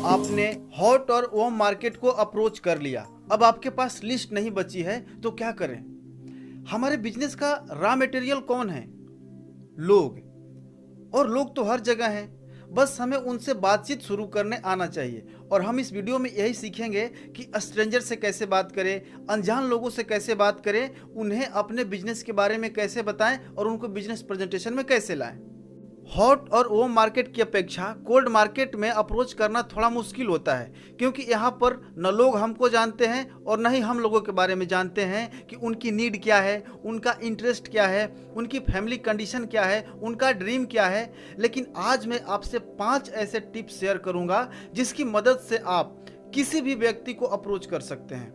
आपने हॉट और warm market को अप्रोच कर लिया, अब आपके पास लिस्ट नहीं बची है तो क्या करें। हमारे बिजनेस का रॉ मटेरियल कौन है? लोग। और लोग तो हर जगह हैं, बस हमें उनसे बातचीत शुरू करने आना चाहिए। और हम इस वीडियो में यही सीखेंगे कि स्ट्रेंजर से कैसे बात करें, अनजान लोगों से कैसे बात करें, उन्हें अपने बिजनेस के बारे में कैसे बताएं और उनको बिजनेस प्रेजेंटेशन में कैसे लाएं। हॉट और वॉर्म मार्केट की अपेक्षा कोल्ड मार्केट में अप्रोच करना थोड़ा मुश्किल होता है, क्योंकि यहाँ पर न लोग हमको जानते हैं और न ही हम लोगों के बारे में जानते हैं कि उनकी नीड क्या है, उनका इंटरेस्ट क्या है, उनकी फैमिली कंडीशन क्या है, उनका ड्रीम क्या है। लेकिन आज मैं आपसे 5 ऐसे टिप्स शेयर करूँगा जिसकी मदद से आप किसी भी व्यक्ति को अप्रोच कर सकते हैं।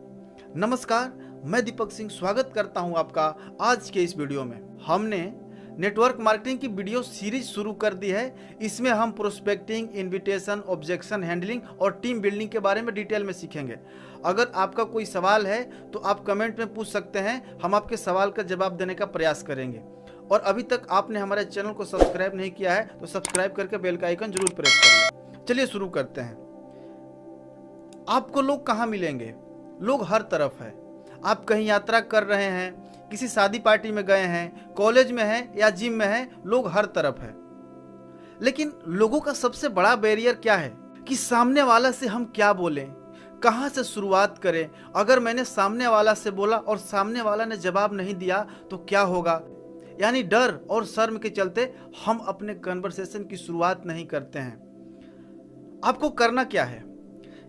नमस्कार, मैं दीपक सिंह स्वागत करता हूँ आपका आज के इस वीडियो में। हमने नेटवर्क मार्केटिंग की वीडियो सीरीज शुरू कर दी है। इसमें हम प्रोस्पेक्टिंग, इनविटेशन, ऑब्जेक्शन हैंडलिंग और टीम बिल्डिंग के बारे में डिटेल में सीखेंगे। अगर आपका कोई सवाल है तो आप कमेंट में पूछ सकते हैं, हम आपके सवाल का जवाब देने का प्रयास करेंगे। और अभी तक आपने हमारे चैनल को सब्सक्राइब नहीं किया है तो सब्सक्राइब करके बेल का आइकन जरूर प्रेस कर लें। चलिए शुरू करते हैं। आपको लोग कहाँ मिलेंगे? लोग हर तरफ है। आप कहीं यात्रा कर रहे हैं, किसी शादी पार्टी में गए हैं, कॉलेज में हैं या जिम में हैं, लोग हर तरफ है। लेकिन लोगों का सबसे बड़ा बैरियर क्या है कि सामने वाला से हम क्या बोलें, कहां से शुरुआत करें। अगर मैंने सामने वाला से बोला और सामने वाला ने जवाब नहीं दिया तो क्या होगा। यानी डर और शर्म के चलते हम अपने कन्वर्सेशन की शुरुआत नहीं करते हैं। आपको करना क्या है?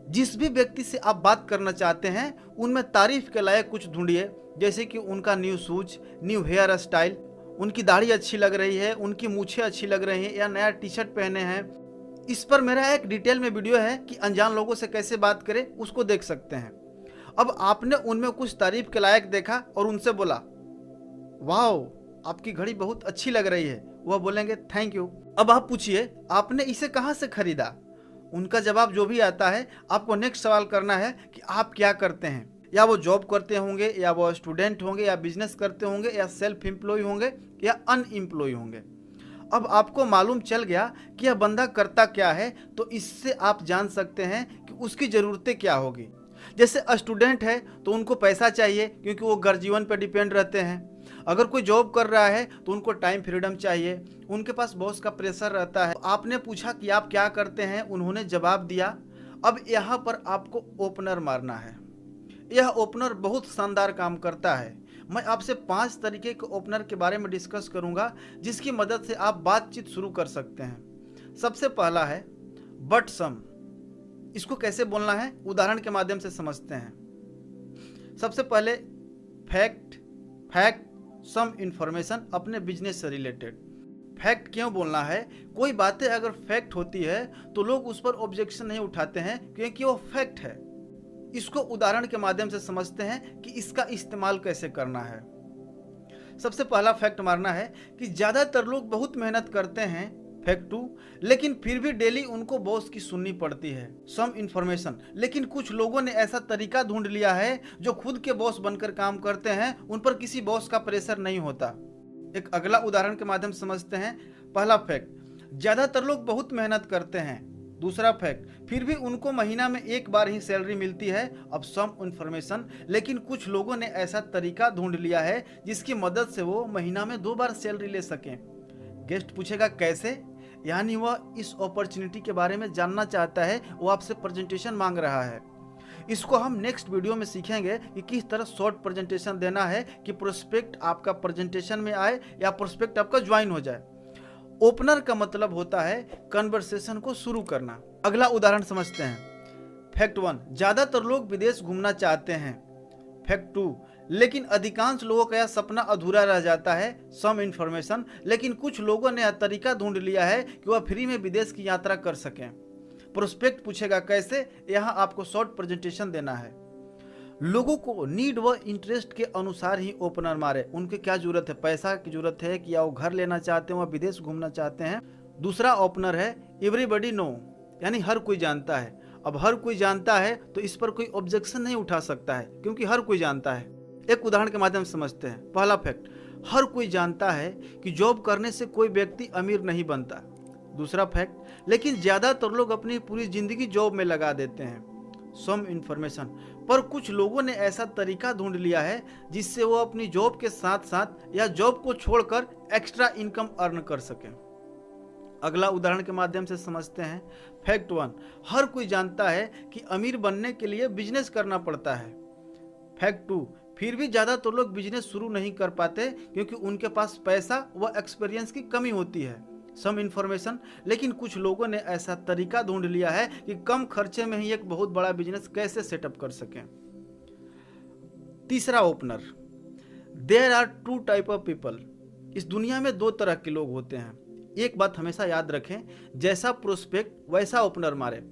जिस भी व्यक्ति से आप बात करना चाहते हैं उनमें तारीफ के लायक कुछ ढूंढिए, जैसे कि उनका new shoes, new hair style, उनकी दाढ़ी अच्छी लग रही है, उनकी मूछें अच्छी लग रही हैं या नया टी शर्ट पहने हैं। इस पर मेरा एक डिटेल में वीडियो है कि अनजान लोगों से कैसे बात करें, उसको देख सकते हैं। अब आपने उनमें कुछ तारीफ के लायक देखा और उनसे बोला, वाओ आपकी घड़ी बहुत अच्छी लग रही है। वह बोलेंगे थैंक यू। अब आप पूछिए आपने इसे कहाँ से खरीदा। उनका जवाब जो भी आता है, आपको नेक्स्ट सवाल करना है कि आप क्या करते हैं। या वो जॉब करते होंगे, या वो स्टूडेंट होंगे, या बिजनेस करते होंगे, या सेल्फ एम्प्लॉय होंगे, या अनएम्प्लॉय होंगे। अब आपको मालूम चल गया कि यह बंदा करता क्या है, तो इससे आप जान सकते हैं कि उसकी ज़रूरतें क्या होगी। जैसे स्टूडेंट है तो उनको पैसा चाहिए, क्योंकि वो घर जीवन पर डिपेंड रहते हैं। अगर कोई जॉब कर रहा है तो उनको टाइम फ्रीडम चाहिए, उनके पास बॉस का प्रेशर रहता है। आपने पूछा कि आप क्या करते हैं, उन्होंने जवाब दिया। अब यहाँ पर आपको ओपनर मारना है। यह ओपनर बहुत शानदार काम करता है। मैं आपसे 5 तरीके के ओपनर के बारे में डिस्कस करूंगा जिसकी मदद से आप बातचीत शुरू कर सकते हैं। सबसे पहला है बट सम। इसको कैसे बोलना है उदाहरण के माध्यम से समझते हैं। सबसे पहले फैक्ट सम इंफॉर्मेशन अपने बिजनेस से रिलेटेड। फैक्ट क्यों बोलना है? कोई बातें अगर फैक्ट होती है तो लोग उस पर ऑब्जेक्शन नहीं उठाते हैं, क्योंकि वो फैक्ट है। इसको उदाहरण के माध्यम से समझते हैं कि इसका इस्तेमाल कैसे करना है। सबसे पहला फैक्ट मारना है कि ज्यादातर लोग बहुत मेहनत करते हैं, फैक्ट 2, लेकिन फिर भी डेली उनको बॉस की सुननी पड़ती है, सम इंफॉर्मेशन। लेकिन कुछ लोगों ने ऐसा तरीका ढूंढ लिया है जो खुद के बॉस बनकर काम करते हैं, उन पर किसी बॉस का प्रेशर नहीं होता। एक अगला उदाहरण के माध्यम से समझते हैं। पहला फैक्ट, ज्यादातर लोग बहुत मेहनत करते हैं। दूसरा फैक्ट, फिर भी उनको महीना में एक बार ही सैलरी मिलती है। अब सम इंफॉर्मेशन, लेकिन कुछ लोगों ने ऐसा तरीका ढूंढ लिया है जिसकी मदद से वो महीना में 2 बार सैलरी ले सकें। गेस्ट पूछेगा कैसे, यानी वह इस अपॉर्चुनिटी के बारे में जानना चाहता है, वो आपसे प्रेजेंटेशन मांग रहा है। इसको हम नेक्स्ट वीडियो में सीखेंगे कि किस तरह शॉर्ट प्रेजेंटेशन देना है कि प्रोस्पेक्ट आपका प्रेजेंटेशन में आए या प्रोस्पेक्ट आपका ज्वाइन हो जाए। ओपनर का मतलब होता है कन्वर्सेशन को शुरू करना। अगला उदाहरण समझते हैं। फैक्ट 1, ज्यादातर लोग विदेश घूमना चाहते हैं। फैक्ट 2, लेकिन अधिकांश लोगों का यह सपना अधूरा रह जाता है, सम इंफॉर्मेशन। लेकिन कुछ लोगों ने यह तरीका ढूंढ लिया है कि वह फ्री में विदेश की यात्रा कर सकें। प्रोस्पेक्ट पूछेगा कैसे, यहाँ आपको शॉर्ट प्रेजेंटेशन देना है। लोगों को नीड व इंटरेस्ट के अनुसार ही ओपनर मारे। उनके क्या जरूरत है, पैसा की जरूरत है कि या वो घर लेना चाहते हैं, वह विदेश घूमना चाहते हैं। दूसरा ओपनर है एवरीबॉडी नो, यानी हर कोई जानता है। अब हर कोई जानता है तो इस पर कोई ऑब्जेक्शन नहीं उठा सकता है, क्योंकि हर कोई जानता है। एक उदाहरण के माध्यम से समझते हैं। पहला फैक्ट, हर कोई जानता है कि जॉब करने से कोई व्यक्ति अमीर नहीं बनता। दूसरा फैक्ट, लेकिन ज़्यादातर लोग अपनी पूरी ज़िंदगी जॉब में लगा देते हैं। सम इन्फॉर्मेशन, पर कुछ लोगों ने ऐसा तरीका ढूंढ लिया है जिससे वो अपनी जॉब के साथ साथ या जॉब को छोड़कर एक्स्ट्रा इनकम अर्न कर सकें। अगला उदाहरण के माध्यम से समझते हैं। फैक्ट 1, हर कोई जानता है कि अमीर बनने के लिए बिजनेस करना पड़ता है। फैक्ट 2, फिर भी ज़्यादातर लोग बिजनेस शुरू नहीं कर पाते क्योंकि उनके पास पैसा व एक्सपीरियंस की कमी होती है। सम इन्फॉर्मेशन, लेकिन कुछ लोगों ने ऐसा तरीका ढूंढ लिया है कि कम खर्चे में ही एक बहुत बड़ा बिजनेस कैसे सेटअप कर सकें। तीसरा opener, there are 2 type of people. इस दुनिया में 2 तरह के लोग होते हैं। एक बात हमेशा याद रखें, जैसा प्रोस्पेक्ट वैसा ओपनर मारे।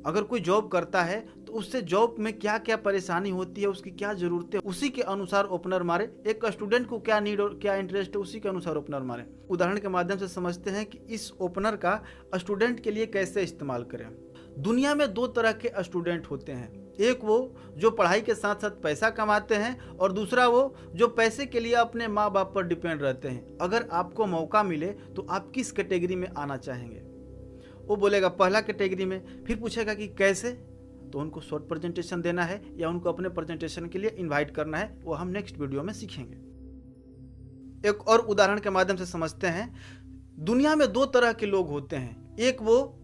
अगर कोई जॉब करता है तो उससे जॉब में क्या क्या परेशानी होती है, उसकी क्या जरूरत है, उसी के अनुसार ओपनर मारे। एक स्टूडेंट को क्या नीड और क्या इंटरेस्ट है, उसी के अनुसार ओपनर मारे। उदाहरण के माध्यम से समझते हैं कि इस ओपनर का स्टूडेंट के लिए कैसे इस्तेमाल करें। दुनिया में 2 तरह के स्टूडेंट होते हैं। एक वो जो पढ़ाई के साथ साथ पैसा कमाते हैं और दूसरा वो जो पैसे के लिए अपने माँ बाप पर डिपेंड रहते हैं। अगर आपको मौका मिले तो आप किस कैटेगरी में आना चाहेंगे? वो बोलेगा पहला कैटेगरी में। फिर पूछेगा कि कैसे, तो उनको शॉर्ट प्रेजेंटेशन देना है या उनको अपने प्रेजेंटेशन के लिए इनवाइट करना है, वो हम नेक्स्ट वीडियो में सीखेंगे। एक और उदाहरण के माध्यम से समझते हैं। दुनिया में 2 तरह के लोग होते हैं। एक वो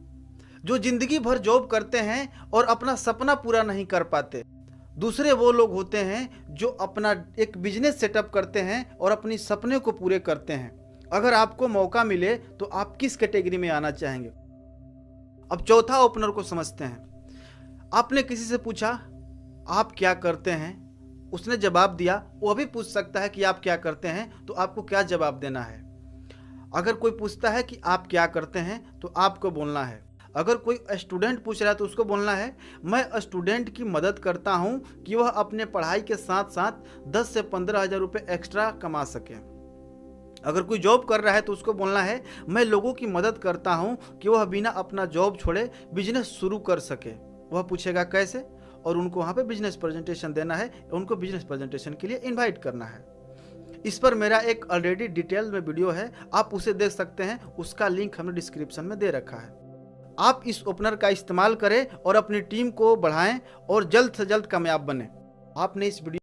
जो जिंदगी भर जॉब करते हैं और अपना सपना पूरा नहीं कर पाते। दूसरे वो लोग होते हैं जो अपना एक बिजनेस सेटअप करते हैं और अपनी सपने को पूरे करते हैं। अगर आपको मौका मिले तो आप किस कैटेगरी में आना चाहेंगे? अब चौथा ओपनर को समझते हैं। आपने किसी से पूछा आप क्या करते हैं, उसने जवाब दिया। वो भी पूछ सकता है कि आप क्या करते हैं, तो आपको क्या जवाब देना है? अगर कोई पूछता है कि आप क्या करते हैं तो आपको बोलना है। अगर कोई स्टूडेंट पूछ रहा है तो उसको बोलना है मैं स्टूडेंट की मदद करता हूं कि वह अपने पढ़ाई के साथ साथ 10 से 15 हज़ार रुपये एक्स्ट्रा कमा सके। अगर कोई जॉब कर रहा है तो उसको बोलना है मैं लोगों की मदद करता हूं कि वह बिना अपना जॉब छोड़े बिजनेस शुरू कर सके। वह पूछेगा कैसे, और उनको वहाँ पे बिजनेस प्रेजेंटेशन देना है, उनको बिजनेस प्रेजेंटेशन के लिए इनवाइट करना है। इस पर मेरा एक ऑलरेडी डिटेल में वीडियो है, आप उसे देख सकते हैं। उसका लिंक हमने डिस्क्रिप्शन में दे रखा है। आप इस ओपनर का इस्तेमाल करें और अपनी टीम को बढ़ाएं और जल्द से जल्द कामयाब बने। आपने इस वीडियो